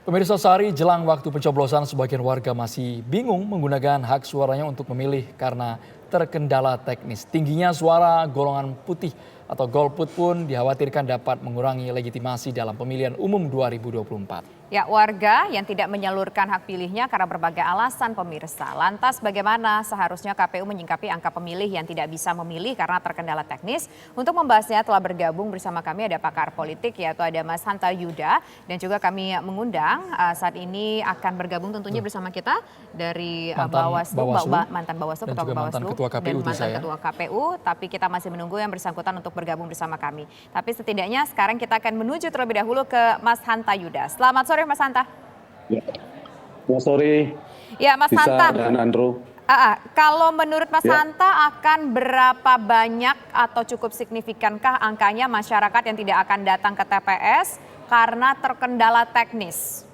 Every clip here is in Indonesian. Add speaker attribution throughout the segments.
Speaker 1: Pemirsa, sehari jelang waktu pencoblosan, sebagian warga masih bingung menggunakan hak suaranya untuk memilih karena terkendala teknis. Tingginya suara golongan putih atau golput pun dikhawatirkan dapat mengurangi legitimasi dalam pemilihan umum 2024.
Speaker 2: Ya, warga yang tidak menyalurkan hak pilihnya karena berbagai alasan, pemirsa. Lantas bagaimana seharusnya KPU menyingkapi angka pemilih yang tidak bisa memilih karena terkendala teknis? Untuk membahasnya telah bergabung bersama kami ada pakar politik, yaitu ada Mas Hanta Yuda, dan juga kami mengundang saat ini akan bergabung tentunya bersama kita dari Bawaslu, mantan Bawaslu,
Speaker 1: dan juga mantan Ketua KPU,
Speaker 2: dan mantan Ketua KPU, tapi kita masih menunggu yang bersangkutan untuk bergabung bersama kami. Tapi setidaknya sekarang kita akan menuju terlebih dahulu ke Mas Hanta Yuda. Selamat sore Mas Hanta.
Speaker 3: Ya. Selamat sore.
Speaker 2: Ya, Mas
Speaker 3: Tisa
Speaker 2: Hanta.
Speaker 3: Dan Andrew.
Speaker 2: Kalau menurut Mas Hanta akan berapa banyak atau cukup signifikankah angkanya masyarakat yang tidak akan datang ke TPS karena terkendala teknis?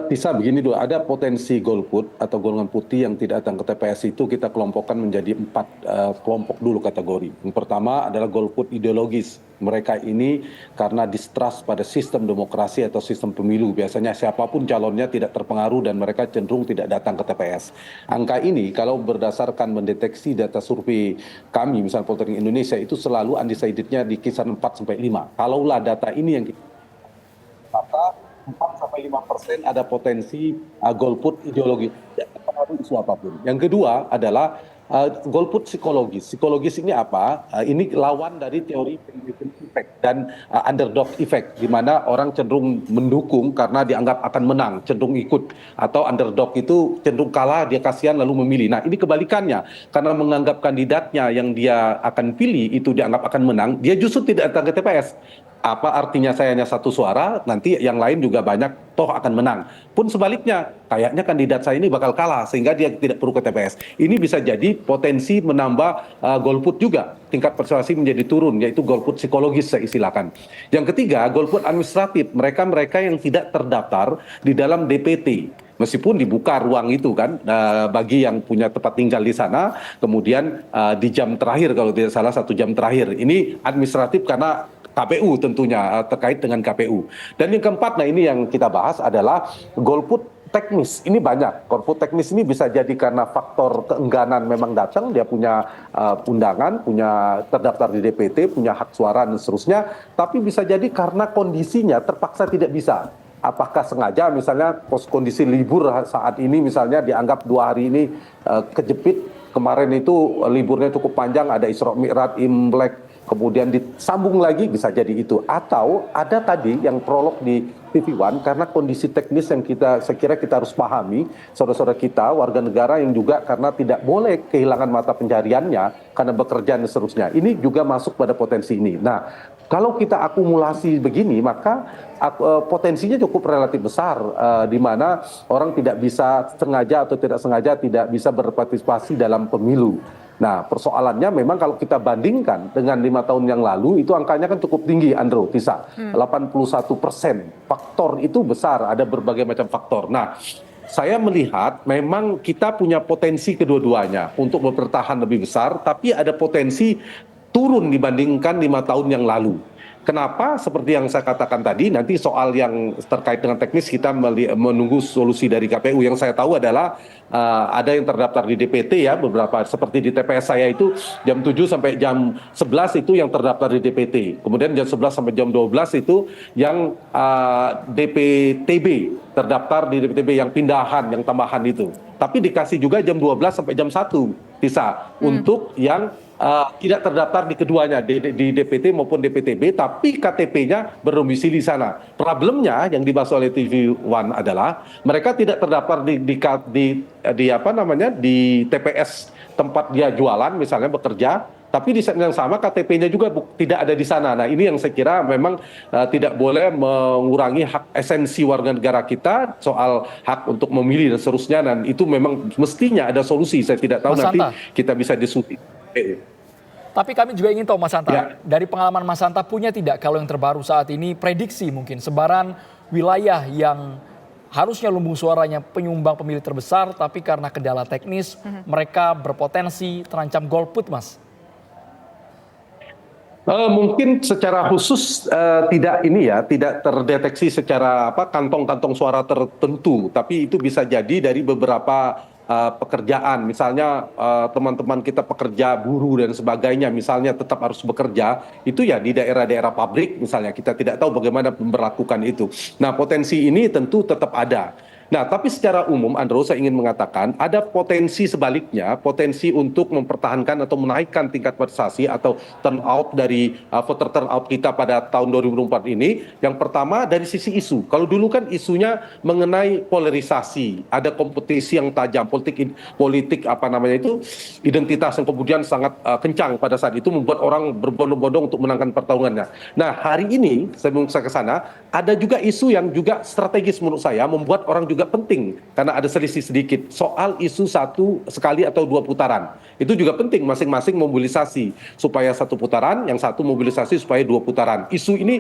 Speaker 3: Tisa, begini dulu, ada potensi golput atau golongan putih yang tidak datang ke TPS itu kita kelompokkan menjadi 4 kelompok dulu kategori. Yang pertama adalah golput ideologis. Mereka ini karena distrust pada sistem demokrasi atau sistem pemilu. Biasanya siapapun calonnya tidak terpengaruh dan mereka cenderung tidak datang ke TPS. Angka ini kalau berdasarkan mendeteksi data survei kami, misalnya Poltering Indonesia, itu selalu undecided-nya di kisaran 4-5. Kalaulah data ini yang kita 4-5% ada potensi golput ideologi, tidak terpengaruh isu apapun. Yang kedua adalah golput psikologis. Psikologis ini apa? Ini lawan dari teori bandwagon effect dan underdog effect, di mana orang cenderung mendukung karena dianggap akan menang, cenderung ikut. Atau underdog itu cenderung kalah, dia kasihan lalu memilih. Nah, ini kebalikannya. Karena menganggap kandidatnya yang dia akan pilih itu dianggap akan menang, dia justru tidak datang ke TPS. Apa artinya saya hanya 1 suara, nanti yang lain juga banyak, toh akan menang. Pun sebaliknya, kayaknya kandidat saya ini bakal kalah, sehingga dia tidak perlu ke TPS. Ini bisa jadi potensi menambah golput juga. Tingkat persuasi menjadi turun, yaitu golput psikologis saya istilahkan. Yang ketiga, golput administratif. Mereka yang tidak terdaftar di dalam DPT. Meskipun dibuka ruang itu kan bagi yang punya tempat tinggal di sana, kemudian di jam terakhir kalau tidak salah 1 jam terakhir. Ini administratif karena KPU tentunya, terkait dengan KPU. Dan yang keempat, nah ini yang kita bahas adalah golput teknis. Ini banyak. Golput teknis ini bisa jadi karena faktor keengganan memang datang, dia punya undangan, punya terdaftar di DPT, punya hak suara dan seterusnya. Tapi bisa jadi karena kondisinya terpaksa tidak bisa. Apakah sengaja misalnya kondisi libur saat ini misalnya dianggap 2 hari ini kejepit, kemarin itu liburnya cukup panjang, ada Isra Mi'raj, Imlek, kemudian disambung lagi, bisa jadi itu. Atau ada tadi yang prolog di TV One, karena kondisi teknis yang saya kira kita harus pahami, saudara-saudara kita, warga negara yang juga karena tidak boleh kehilangan mata pencariannya, karena bekerja dan seterusnya. Ini juga masuk pada potensi ini. Nah, kalau kita akumulasi begini, maka potensinya cukup relatif besar, di mana orang tidak bisa sengaja atau tidak sengaja tidak bisa berpartisipasi dalam pemilu. Nah, persoalannya memang kalau kita bandingkan dengan 5 tahun yang lalu, itu angkanya kan cukup tinggi, Andrew, Tisa. 81%. Faktor itu besar, ada berbagai macam faktor. Nah, saya melihat memang kita punya potensi kedua-duanya untuk bertahan lebih besar, tapi ada potensi turun dibandingkan 5 tahun yang lalu. Kenapa? Seperti yang saya katakan tadi, nanti soal yang terkait dengan teknis kita menunggu solusi dari KPU. Yang saya tahu adalah ada yang terdaftar di DPT ya, beberapa seperti di TPS saya itu jam 7 sampai jam 11 itu yang terdaftar di DPT. Kemudian jam 11 sampai jam 12 itu yang DPTB, terdaftar di DPTB yang pindahan, yang tambahan itu. Tapi dikasih juga jam 12 sampai jam 1 bisa untuk yang tidak terdaftar di keduanya, di DPT maupun DPTB, tapi KTP-nya berdomisili sana. Problemnya yang dibahas oleh TV One adalah mereka tidak terdaftar di TPS tempat dia jualan, misalnya bekerja, tapi di saat yang sama KTP-nya juga tidak ada di sana. Nah, ini yang saya kira memang tidak boleh mengurangi hak esensi warga negara kita soal hak untuk memilih dan seterusnya, dan itu memang mestinya ada solusi. Saya tidak tahu, nanti kita bisa diskusi.
Speaker 1: Tapi kami juga ingin tahu, Mas Hanta, dari pengalaman Mas Hanta punya tidak kalau yang terbaru saat ini prediksi mungkin sebaran wilayah yang harusnya lumbung suaranya penyumbang pemilih terbesar, tapi karena kendala teknis mereka berpotensi terancam golput, Mas?
Speaker 3: Mungkin secara khusus tidak ini ya, tidak terdeteksi secara kantong-kantong suara tertentu, tapi itu bisa jadi dari beberapa pekerjaan, misalnya teman-teman kita pekerja buruh dan sebagainya, misalnya tetap harus bekerja, itu ya di daerah-daerah pabrik misalnya, kita tidak tahu bagaimana memperlakukan itu. Nah, potensi ini tentu tetap ada. Nah, tapi secara umum, Andro, saya ingin mengatakan ada potensi sebaliknya, potensi untuk mempertahankan atau menaikkan tingkat partisipasi atau turnout dari voter turnout kita pada tahun 2024 ini. Yang pertama dari sisi isu. Kalau dulu kan isunya mengenai polarisasi, ada kompetisi yang tajam, politik identitas yang kemudian sangat kencang pada saat itu membuat orang berbondong-bondong untuk menangkan pertarungannya. Nah, hari ini sebelum saya ke sana, ada juga isu yang juga strategis menurut saya membuat orang juga penting karena ada selisih sedikit soal isu satu sekali atau dua putaran. Itu juga penting masing-masing mobilisasi supaya satu putaran, yang satu mobilisasi supaya dua putaran. Isu ini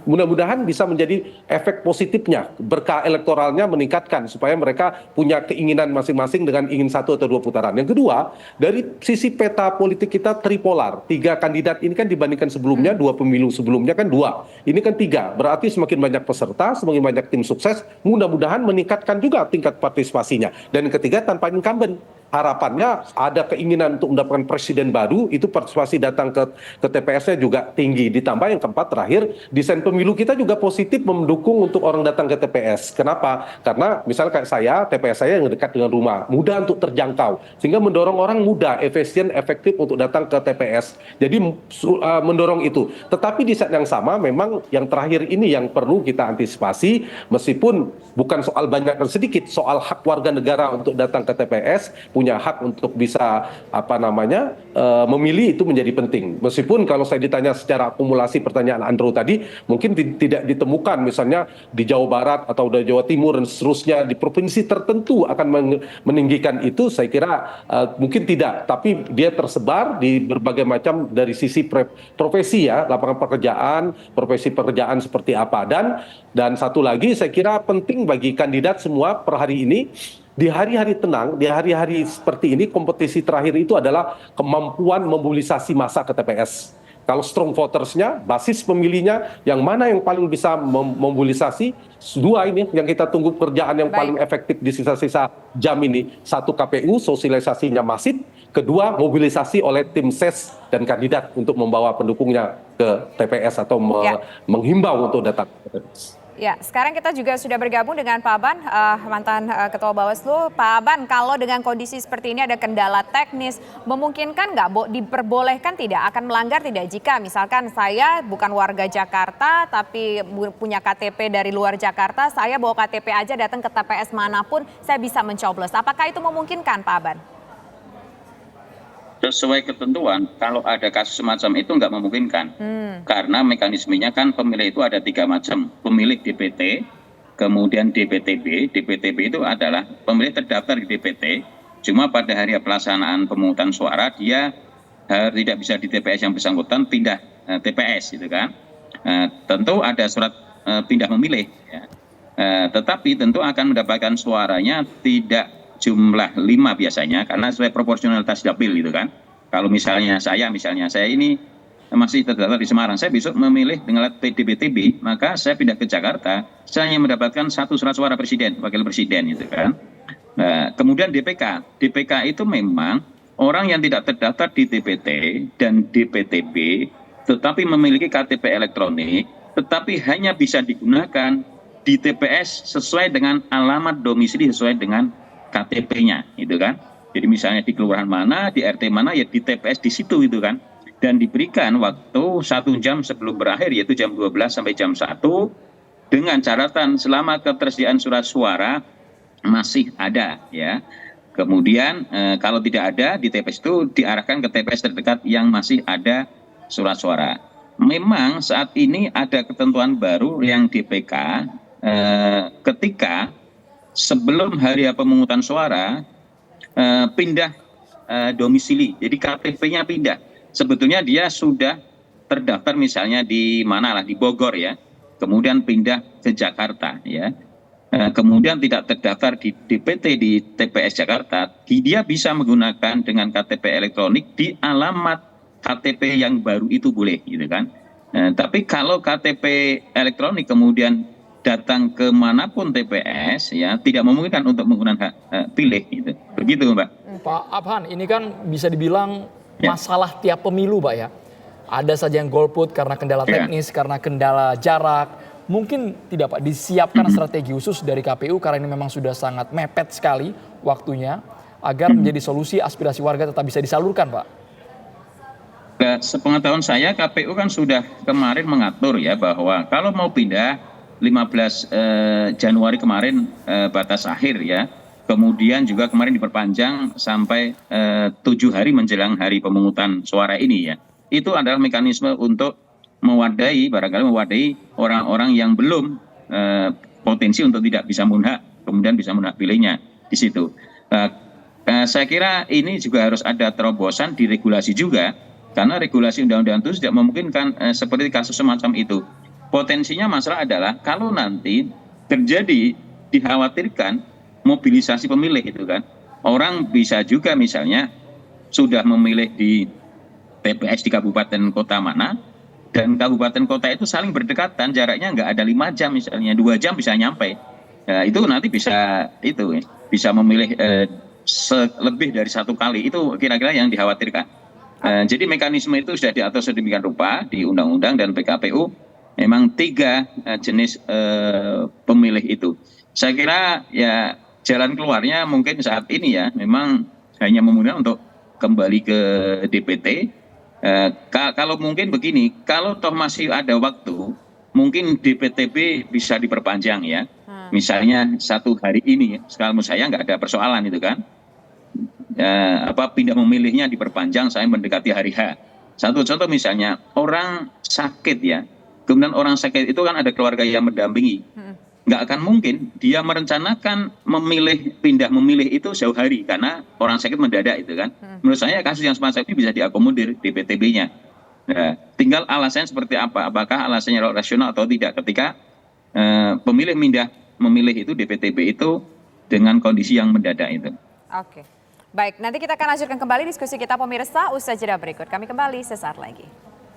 Speaker 3: mudah-mudahan bisa menjadi efek positifnya, berkah elektoralnya meningkatkan supaya mereka punya keinginan masing-masing dengan ingin satu atau dua putaran. Yang kedua, dari sisi peta politik kita tripolar. 3 kandidat ini kan dibandingkan sebelumnya, 2 pemilu sebelumnya kan 2. Ini kan 3. Berarti semakin banyak peserta, semakin banyak tim sukses, mudah-mudahan meningkatkan juga tingkat partisipasinya. Dan ketiga, tanpa incumbent. Harapannya ada keinginan untuk mendapatkan presiden baru, itu partisipasi datang ke TPS-nya juga tinggi. Ditambah yang keempat terakhir, desain pemilu kita juga positif mendukung untuk orang datang ke TPS. Kenapa? Karena misalnya kayak saya, TPS saya yang dekat dengan rumah, mudah untuk terjangkau, sehingga mendorong orang mudah, efisien, efektif untuk datang ke TPS. Jadi mendorong itu. Tetapi di saat yang sama memang yang terakhir ini yang perlu kita antisipasi, meskipun bukan soal banyak dan sedikit, soal hak warga negara untuk datang ke TPS, punya hak untuk bisa memilih, itu menjadi penting. Meskipun kalau saya ditanya secara akumulasi pertanyaan Andrew tadi, mungkin tidak ditemukan misalnya di Jawa Barat atau di Jawa Timur dan seterusnya di provinsi tertentu akan meninggikan itu, saya kira mungkin tidak, tapi dia tersebar di berbagai macam dari sisi profesi ya, lapangan pekerjaan, profesi pekerjaan seperti apa. Dan satu lagi saya kira penting bagi kandidat semua per hari ini, di hari-hari tenang, di hari-hari seperti ini, kompetisi terakhir itu adalah kemampuan mobilisasi massa ke TPS. Kalau strong votersnya, basis pemilihnya, yang mana yang paling bisa memobilisasi, 2 ini yang kita tunggu kerjaan yang paling efektif di sisa-sisa jam ini. 1, KPU, sosialisasinya masif. 2, mobilisasi oleh tim ses dan kandidat untuk membawa pendukungnya ke TPS atau menghimbau untuk datang ke TPS.
Speaker 2: Ya, sekarang kita juga sudah bergabung dengan Pak Aban, mantan Ketua Bawaslu. Pak Aban, kalau dengan kondisi seperti ini ada kendala teknis, memungkinkan nggak diperbolehkan tidak, akan melanggar tidak jika misalkan saya bukan warga Jakarta tapi punya KTP dari luar Jakarta, saya bawa KTP aja datang ke TPS manapun, saya bisa mencoblos. Apakah itu memungkinkan, Pak Aban?
Speaker 4: Sesuai ketentuan, kalau ada kasus semacam itu nggak memungkinkan. Karena mekanismenya kan pemilih itu ada 3 macam. Pemilih DPT, kemudian DPTB. DPTB itu adalah pemilih terdaftar di DPT, cuma pada hari pelaksanaan pemungutan suara dia tidak bisa di TPS yang bersangkutan, pindah TPS gitu kan. Tentu ada surat pindah memilih. Ya. Tetapi tentu akan mendapatkan suaranya tidak jumlah 5 biasanya, karena sesuai proporsionalitas dapil gitu kan. Kalau misalnya saya ini masih terdaftar di Semarang, saya besok memilih dengan DPTB, maka saya pindah ke Jakarta, saya hanya mendapatkan 1 surat suara presiden, wakil presiden gitu kan. Kemudian DPK itu memang orang yang tidak terdaftar di DPT dan DPTB, tetapi memiliki KTP elektronik, tetapi hanya bisa digunakan di TPS sesuai dengan alamat domisili, sesuai dengan KTP-nya, gitu kan. Jadi misalnya di kelurahan mana, di RT mana, ya di TPS di situ, gitu kan. Dan diberikan waktu 1 jam sebelum berakhir, yaitu jam 12 sampai jam 1, dengan catatan selama ketersediaan surat suara masih ada, ya. Kemudian kalau tidak ada di TPS itu diarahkan ke TPS terdekat yang masih ada surat suara. Memang saat ini ada ketentuan baru yang DPK ketika sebelum hari pemungutan suara pindah domisili, jadi KTP-nya pindah. Sebetulnya dia sudah terdaftar misalnya di mana lah, di Bogor ya, kemudian pindah ke Jakarta ya, kemudian tidak terdaftar di DPT di TPS Jakarta, dia bisa menggunakan dengan KTP elektronik di alamat KTP yang baru itu boleh gitu kan. Tapi kalau KTP elektronik kemudian datang ke manapun TPS ya tidak memungkinkan untuk menggunakan hak pilih gitu. Begitu Mbak.
Speaker 1: Pak Abhan, ini kan bisa dibilang
Speaker 4: Ya.
Speaker 1: masalah tiap pemilu, Pak ya. Ada saja yang golput karena kendala
Speaker 4: Ya.
Speaker 1: teknis, karena kendala jarak. Mungkin tidak Pak disiapkan strategi khusus dari KPU karena ini memang sudah sangat mepet sekali waktunya agar menjadi solusi aspirasi warga tetap bisa disalurkan, Pak.
Speaker 4: Nah, sepengetahuan saya KPU kan sudah kemarin mengatur ya bahwa kalau mau pindah 15 Januari kemarin batas akhir ya. Kemudian juga kemarin diperpanjang sampai 7 hari menjelang hari pemungutan suara ini ya. Itu adalah mekanisme untuk barangkali mewadahi orang-orang yang belum potensi untuk tidak bisa menghak, kemudian bisa menghak pilihnya di situ. Saya kira ini juga harus ada terobosan di regulasi juga, karena regulasi undang-undang itu tidak memungkinkan seperti kasus semacam itu. Potensinya masalah adalah kalau nanti terjadi dikhawatirkan mobilisasi pemilih itu kan. Orang bisa juga misalnya sudah memilih di TPS di kabupaten kota mana, dan kabupaten kota itu saling berdekatan, jaraknya nggak ada 5 jam misalnya, 2 jam bisa nyampe. Nah, itu nanti bisa memilih lebih dari 1 kali, itu kira-kira yang dikhawatirkan. Jadi mekanisme itu sudah diatur sedemikian rupa di undang-undang dan PKPU, memang 3 jenis pemilih itu. Saya kira ya jalan keluarnya mungkin saat ini ya memang hanya memungkinkan untuk kembali ke DPT. Kalau mungkin begini, kalau toh masih ada waktu, mungkin DPTB bisa diperpanjang ya. Misalnya 1 hari ini, kalau menurut saya nggak ada persoalan itu kan. Pindah memilihnya diperpanjang saya mendekati hari H. Satu contoh misalnya orang sakit ya, kemudian orang sakit itu kan ada keluarga yang mendampingi. Nggak akan mungkin dia merencanakan pindah memilih itu jauh hari karena orang sakit mendadak itu kan. Menurut saya kasus yang semacam ini bisa diakomodir DPTB-nya. Nah, tinggal alasannya seperti apa, apakah alasannya rasional atau tidak ketika pemilih memilih itu DPTB itu dengan kondisi yang mendadak itu.
Speaker 2: Oke. Baik, nanti kita akan lanjutkan kembali diskusi kita pemirsa usai jeda berikut. Kami kembali sesaat lagi.